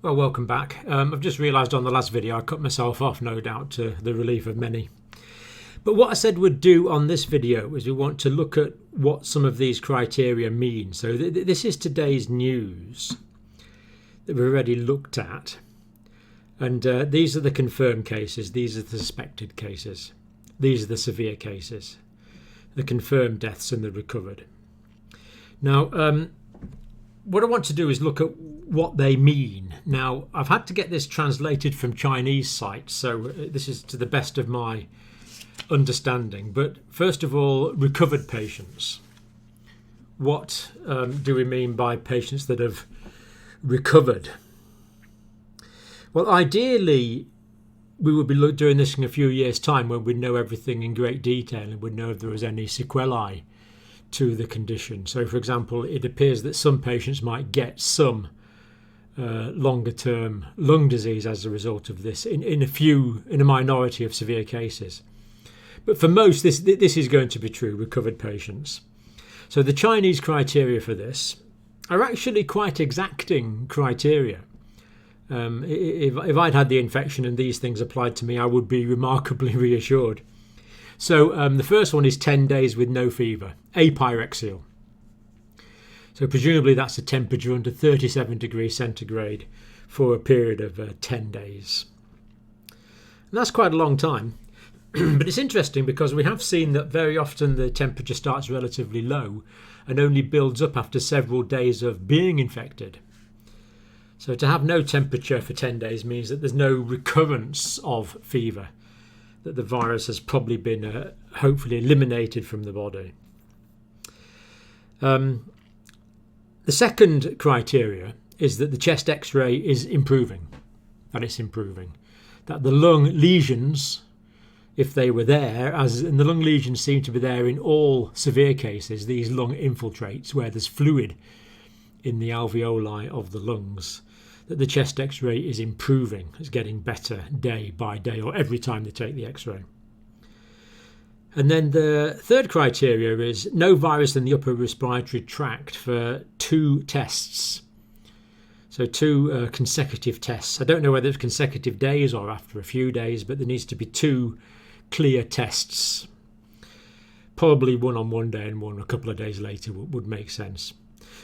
Well, welcome back. I've just realised on the last video I cut myself off, no doubt to the relief of many. But what I said we'd do on this video is we want to look at what some of these criteria mean. So this is today's news that we've already looked at. And these are the confirmed cases, these are the suspected cases, these are the severe cases, the confirmed deaths and the recovered. Now, what I want to do is look at what they mean. Now, I've had to get this translated from Chinese sites, so this is to the best of my understanding. But first of all, recovered patients. What do we mean by patients that have recovered? Well, ideally, we would be doing this in a few years' time when we'd know everything in great detail and would know if there was any sequelae to the condition. So, for example, it appears that some patients might get some longer-term lung disease as a result of this in a minority of severe cases. But for most, this is going to be true, recovered patients. So the Chinese criteria for this are actually quite exacting criteria. If I'd had the infection and these things applied to me, I would be remarkably reassured. So the first one is 10 days with no fever, apyrexial. So presumably that's a temperature under 37 degrees centigrade for a period of 10 days. And that's quite a long time. But it's interesting because we have seen that very often the temperature starts relatively low and only builds up after several days of being infected. So to have no temperature for 10 days means that there's no recurrence of fever, that the virus has probably been hopefully eliminated from the body. The second criteria is that the chest x-ray is improving, that it's improving. That the lung lesions, if they were there, and the lung lesions seem to be there in all severe cases, these lung infiltrates where there's fluid in the alveoli of the lungs, that the chest x-ray is improving, it's getting better day by day or every time they take the x-ray. And then the third criteria is no virus in the upper respiratory tract for 2 tests. So 2 consecutive tests. I don't know whether it's consecutive days or after a few days, but there needs to be 2 clear tests. Probably one on one day and one a couple of days later would make sense.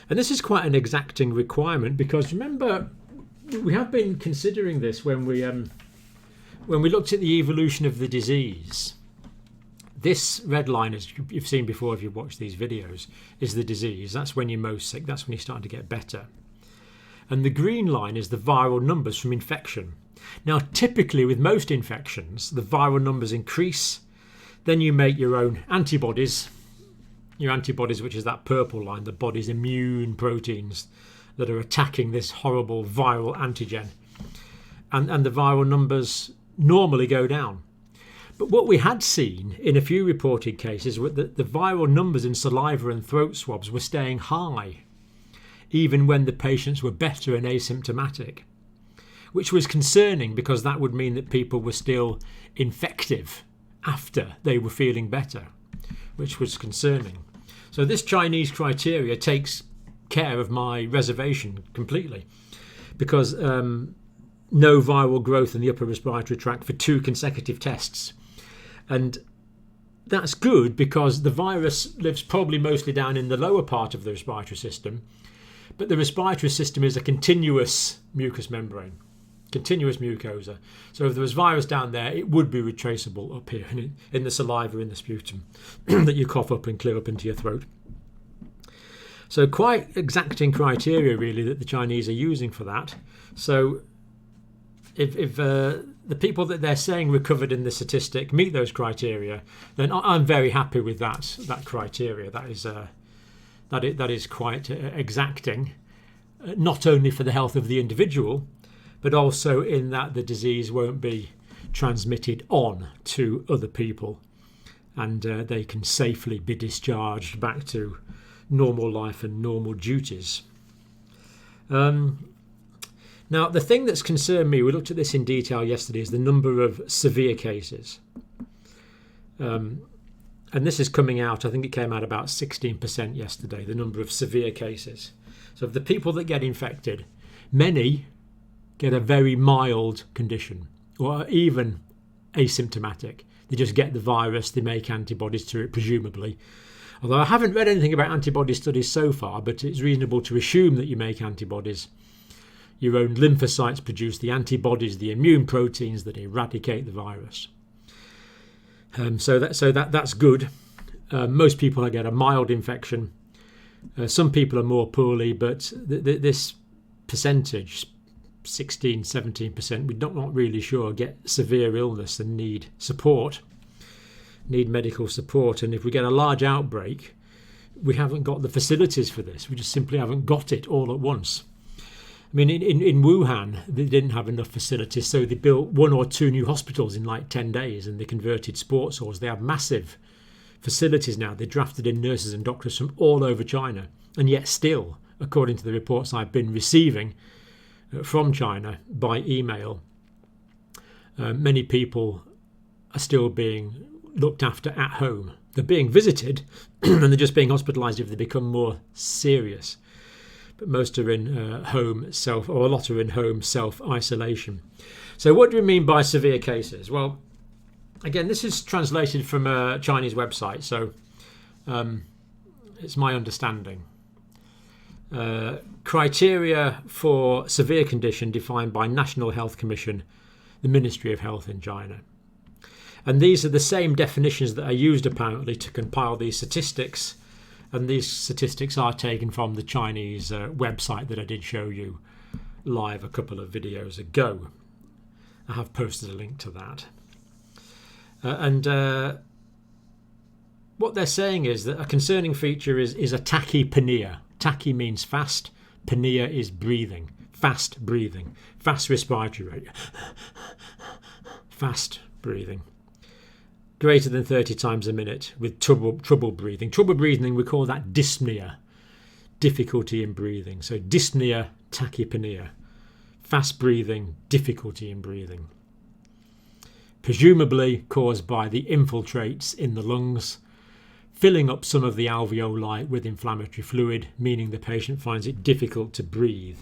And this is quite an exacting requirement because remember, we have been considering this when we looked at the evolution of the disease. This red line, as you've seen before if you've watched these videos, is the disease. That's when you're most sick. That's when you're starting to get better. And the green line is the viral numbers from infection. Now, typically with most infections, the viral numbers increase. Then you make your own antibodies. Your antibodies, which is that purple line, the body's immune proteins that are attacking this horrible viral antigen. And the viral numbers normally go down. But what we had seen in a few reported cases was that the viral numbers in saliva and throat swabs were staying high, even when the patients were better and asymptomatic, which was concerning because that would mean that people were still infective after they were feeling better, which was concerning. So this Chinese criteria takes care of my reservation completely because no viral growth in the upper respiratory tract for 2 consecutive tests. And that's good because the virus lives probably mostly down in the lower part of the respiratory system, but the respiratory system is a continuous mucous membrane, continuous mucosa. So if there was virus down there, it would be retraceable up here in the saliva, in the sputum that you cough up and clear up into your throat. So quite exacting criteria really that the Chinese are using for that. So if the people that they're saying recovered in the statistic meet those criteria, then I'm very happy with that criteria. That is quite exacting, not only for the health of the individual, but also in that the disease won't be transmitted on to other people and they can safely be discharged back to normal life and normal duties. Now, the thing that's concerned me, we looked at this in detail yesterday, is the number of severe cases. And this is coming out, I think it came out about 16% yesterday, the number of severe cases. So of the people that get infected, many get a very mild condition or even asymptomatic. They just get the virus, they make antibodies to it, presumably. Although I haven't read anything about antibody studies so far, but it's reasonable to assume that you make antibodies. Your own lymphocytes produce the antibodies, the immune proteins that eradicate the virus. So that's good. Most people get a mild infection. Some people are more poorly, but this percentage, 16, 17%, we're not really sure, get severe illness and need support, need medical support. And if we get a large outbreak, we haven't got the facilities for this. We just simply haven't got it all at once. I mean, in Wuhan, they didn't have enough facilities, so they built 1 or 2 new hospitals in like 10 days, and they converted sports halls. They have massive facilities now. They drafted in nurses and doctors from all over China, and yet still, according to the reports I've been receiving from China by email, many people are still being looked after at home. They're being visited and they're just being hospitalised if they become more serious. But most are in a lot are in home self-isolation. So what do we mean by severe cases? Well, again, this is translated from a Chinese website, so it's my understanding. Criteria for severe condition defined by National Health Commission, the Ministry of Health in China. And these are the same definitions that are used apparently to compile these statistics. And these statistics are taken from the Chinese website that I did show you live a couple of videos ago. I have posted a link to that. What they're saying is that a concerning feature is a tachypnea. Tachy means fast, pnea is breathing, fast respiratory rate, fast breathing. Greater than 30 times a minute with trouble breathing. Trouble breathing, we call that dyspnea, difficulty in breathing. So dyspnea, tachypnea, fast breathing, difficulty in breathing. Presumably caused by the infiltrates in the lungs, filling up some of the alveoli with inflammatory fluid, meaning the patient finds it difficult to breathe.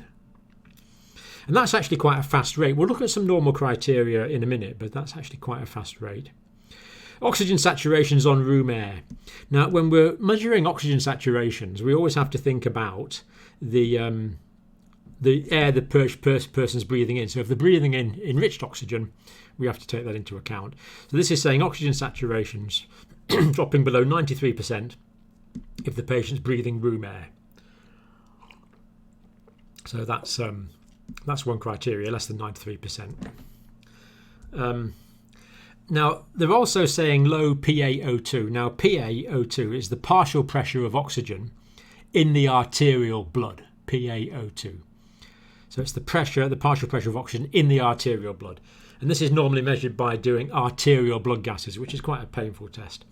And that's actually quite a fast rate. We'll look at some normal criteria in a minute, but that's actually quite a fast rate. Oxygen saturations on room air. Now, when we're measuring oxygen saturations, we always have to think about the air the person's breathing in. So if they're breathing in enriched oxygen, we have to take that into account. So this is saying oxygen saturations dropping below 93% if the patient's breathing room air. So that's one criteria, less than 93%. Now, they're also saying low PaO2. Now, PaO2 is the partial pressure of oxygen in the arterial blood, PaO2. So it's the partial pressure of oxygen in the arterial blood. And this is normally measured by doing arterial blood gases, which is quite a painful test.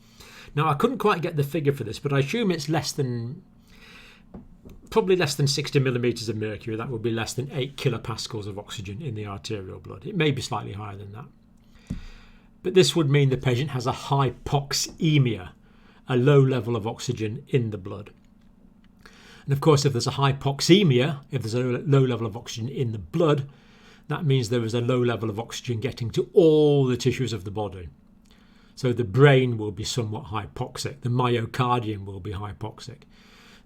Now, I couldn't quite get the figure for this, but I assume it's probably less than 60 millimetres of mercury. That would be less than 8 kilopascals of oxygen in the arterial blood. It may be slightly higher than that. But this would mean the patient has a hypoxemia, a low level of oxygen in the blood. And of course, if there's a hypoxemia, if there's a low level of oxygen in the blood, that means there is a low level of oxygen getting to all the tissues of the body. So the brain will be somewhat hypoxic, the myocardium will be hypoxic,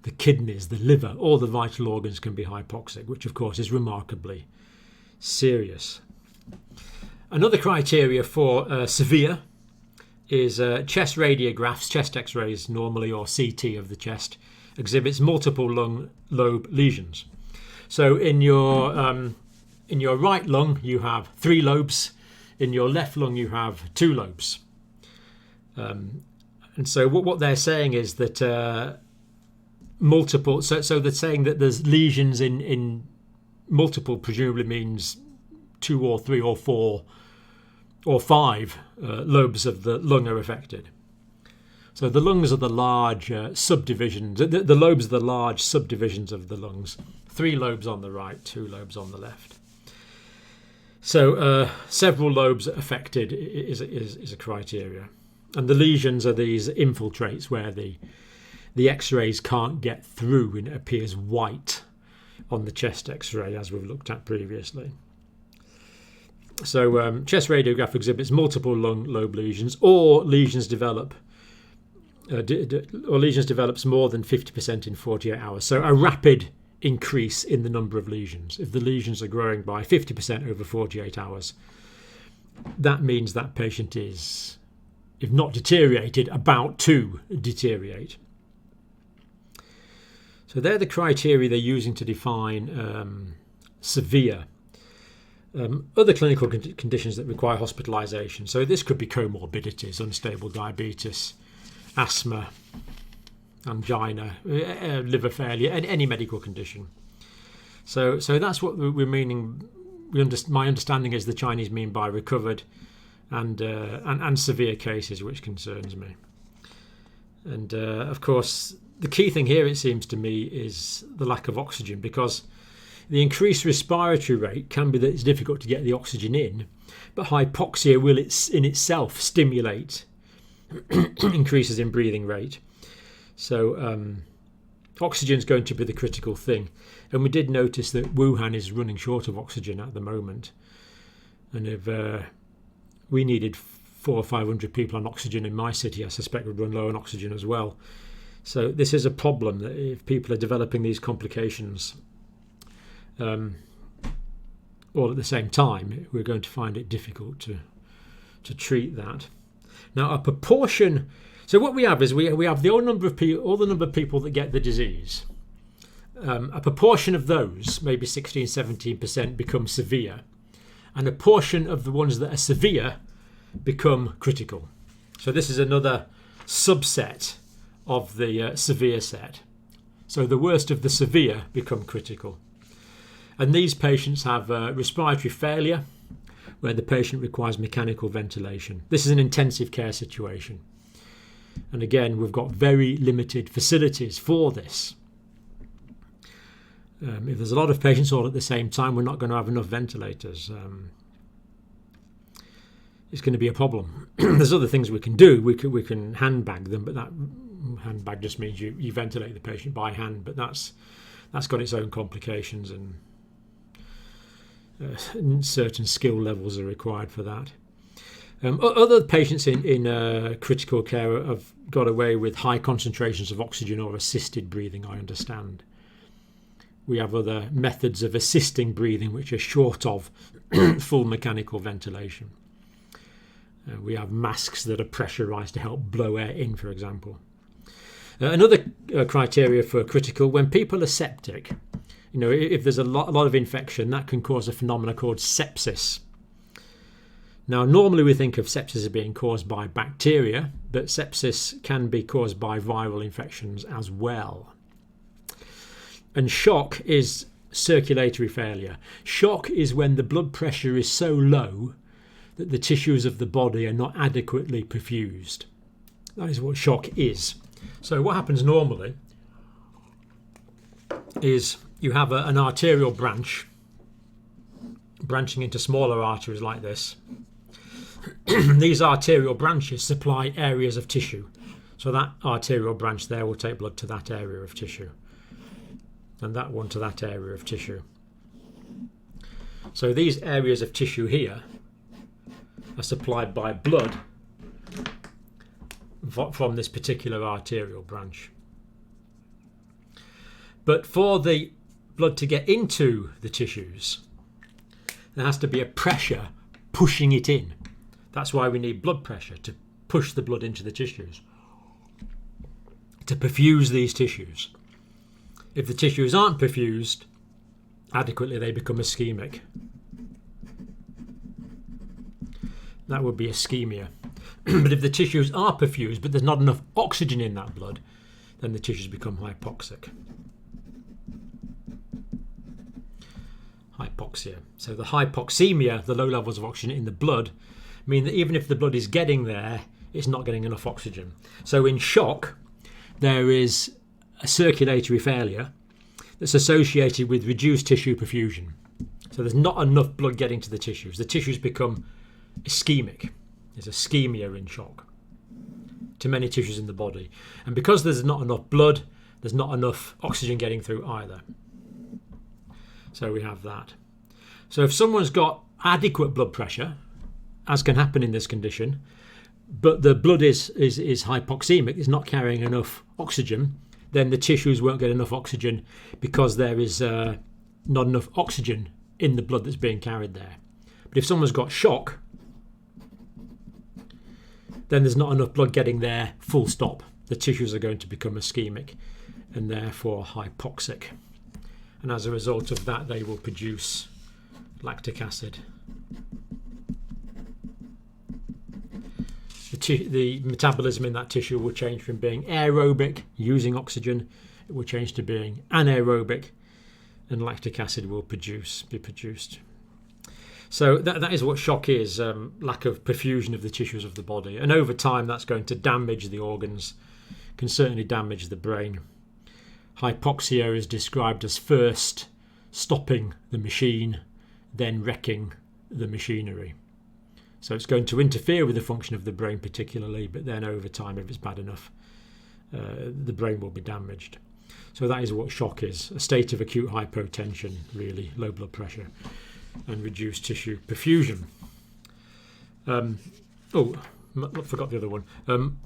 the kidneys, the liver, all the vital organs can be hypoxic, which of course is remarkably serious. Another criteria for severe is chest radiographs, chest x-rays normally, or CT of the chest, exhibits multiple lung lobe lesions. So in your right lung you have 3 lobes, in your left lung you have 2 lobes. And so what they're saying is that multiple, so they're saying that there's lesions in multiple, presumably means 2 or 3 or 4 or 5 lobes of the lung are affected. So the lungs are the large subdivisions, the lobes are the large subdivisions of the lungs. 3 lobes on the right, 2 lobes on the left. So several lobes affected is a criteria. And the lesions are these infiltrates where the x-rays can't get through and it appears white on the chest x-ray, as we've looked at previously. chest radiograph exhibits multiple lung lobe lesions, or lesions develops more than 50% in 48 hours. So a rapid increase in the number of lesions. If the lesions are growing by 50% over 48 hours, that means that patient is, if not deteriorated, about to deteriorate. So they're the criteria they're using to define severe. Other clinical conditions that require hospitalisation. So this could be comorbidities, unstable diabetes, asthma, angina, liver failure, any medical condition. So that's what we're meaning. My understanding is the Chinese mean by recovered and severe cases, which concerns me. And of course, the key thing here, it seems to me, is the lack of oxygen, because the increased respiratory rate can be that it's difficult to get the oxygen in, but hypoxia will in itself stimulate increases in breathing rate. So oxygen is going to be the critical thing. And we did notice that Wuhan is running short of oxygen at the moment. And if we needed 400 or 500 people on oxygen in my city, I suspect we'd run low on oxygen as well. So this is a problem, that if people are developing these complications all at the same time, we're going to find it difficult to treat that. Now, a proportion. So what we have is we have the number of people that get the disease. A proportion of those, maybe 16-17%, become severe, and a portion of the ones that are severe become critical. So this is another subset of the severe set. So the worst of the severe become critical. And these patients have respiratory failure, where the patient requires mechanical ventilation. This is an intensive care situation. And again, we've got very limited facilities for this. If there's a lot of patients all at the same time, we're not going to have enough ventilators. It's going to be a problem. There's other things we can do. We can handbag them, but that handbag just means you ventilate the patient by hand. But that's got its own complications, and certain skill levels are required for that. Other patients in critical care have got away with high concentrations of oxygen or assisted breathing, I understand. We have other methods of assisting breathing which are short of full mechanical ventilation. We have masks that are pressurised to help blow air in, for example. Another criteria for critical, when people are septic, if there's a lot of infection, that can cause a phenomenon called sepsis. Now, normally we think of sepsis as being caused by bacteria, but sepsis can be caused by viral infections as well. And shock is circulatory failure. Shock is when the blood pressure is so low that the tissues of the body are not adequately perfused. That is what shock is. So what happens normally is you have an arterial branching into smaller arteries like this. These arterial branches supply areas of tissue. So that arterial branch there will take blood to that area of tissue, and that one to that area of tissue. So these areas of tissue here are supplied by blood from this particular arterial branch. But for the blood to get into the tissues, there has to be a pressure pushing it in. That's why we need blood pressure, to push the blood into the tissues, to perfuse these tissues. If the tissues aren't perfused adequately, they become ischemic. That would be ischemia. But if the tissues are perfused, but there's not enough oxygen in that blood, then the tissues become hypoxic. Hypoxia. So the hypoxemia, the low levels of oxygen in the blood, mean that even if the blood is getting there, it's not getting enough oxygen. So in shock, there is a circulatory failure that's associated with reduced tissue perfusion. So there's not enough blood getting to the tissues. The tissues become ischemic. There's ischemia in shock to many tissues in the body. And because there's not enough blood, there's not enough oxygen getting through either. So we have that. So if someone's got adequate blood pressure, as can happen in this condition, but the blood is hypoxemic, is not carrying enough oxygen, then the tissues won't get enough oxygen because there is not enough oxygen in the blood that's being carried there. But if someone's got shock, then there's not enough blood getting there, full stop. The tissues are going to become ischemic and therefore hypoxic. And as a result of that, they will produce lactic acid. The metabolism in that tissue will change from being aerobic, using oxygen, it will change to being anaerobic, and lactic acid will be produced. So that is what shock is, lack of perfusion of the tissues of the body. And over time, that's going to damage the organs, can certainly damage the brain. Hypoxia is described as first stopping the machine, then wrecking the machinery. So it's going to interfere with the function of the brain particularly, but then over time, if it's bad enough, the brain will be damaged. So that is what shock is, a state of acute hypotension, really, low blood pressure, and reduced tissue perfusion. I forgot the other one.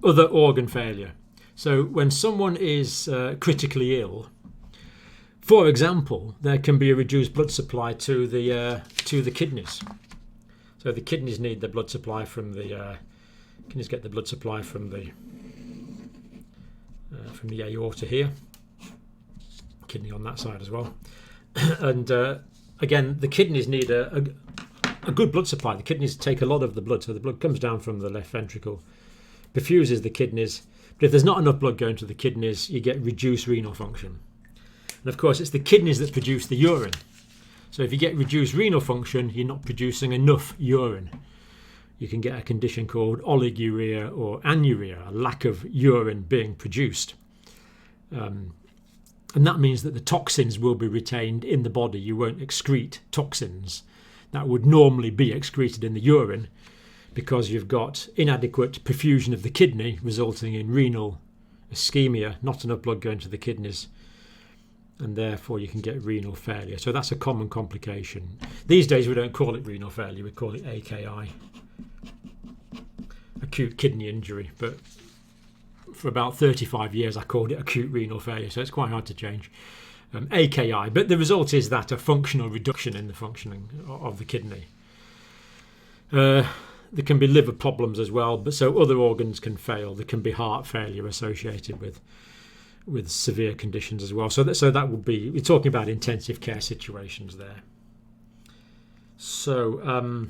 Other organ failure. So when someone is critically ill, for example, there can be a reduced blood supply to the kidneys. So the kidneys need the blood supply from the kidneys get the blood supply from the aorta here, kidney on that side as well, and again the kidneys need a good blood supply. The kidneys take a lot of the blood, so the blood comes down from the left ventricle, perfuses the kidneys. But if there's not enough blood going to the kidneys, you get reduced renal function, and of course it's the kidneys that produce the urine. So if you get reduced renal function, you're not producing enough urine. You can get a condition called oliguria or anuria, a lack of urine being produced. And that means that the toxins will be retained in the body. You won't excrete toxins that would normally be excreted in the urine because you've got inadequate perfusion of the kidney, resulting in renal ischemia, not enough blood going to the kidneys, and therefore you can get renal failure. So that's a common complication. These days we don't call it renal failure, we call it AKI, acute kidney injury, but for about 35 years I called it acute renal failure, so it's quite hard to change. AKI, but the result is that a functional reduction in the functioning of the kidney. There can be liver problems as well, but so other organs can fail. There can be heart failure associated with severe conditions as well. So that would be, we're talking about intensive care situations there. So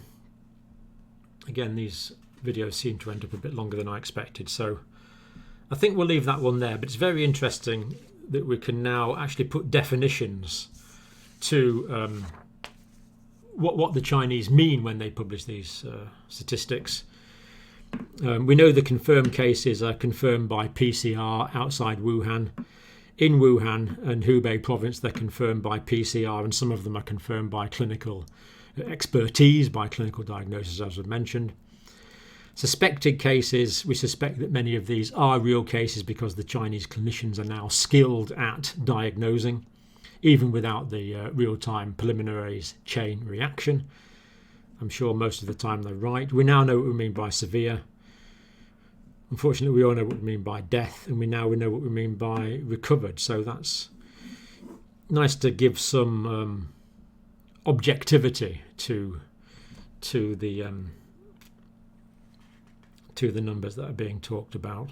again, these videos seem to end up a bit longer than I expected, so I think we'll leave that one there. But it's very interesting that we can now actually put definitions to what the Chinese mean when they publish these statistics. We know the confirmed cases are confirmed by PCR outside Wuhan. In Wuhan and Hubei province, they're confirmed by PCR, and some of them are confirmed by clinical expertise, by clinical diagnosis, as was mentioned. Suspected cases, we suspect that many of these are real cases because the Chinese clinicians are now skilled at diagnosing, even without the real-time preliminaries chain reaction. I'm sure most of the time they're right. We now know what we mean by severe. Unfortunately, we all know what we mean by death, and we know what we mean by recovered. So that's nice to give some objectivity to the numbers that are being talked about.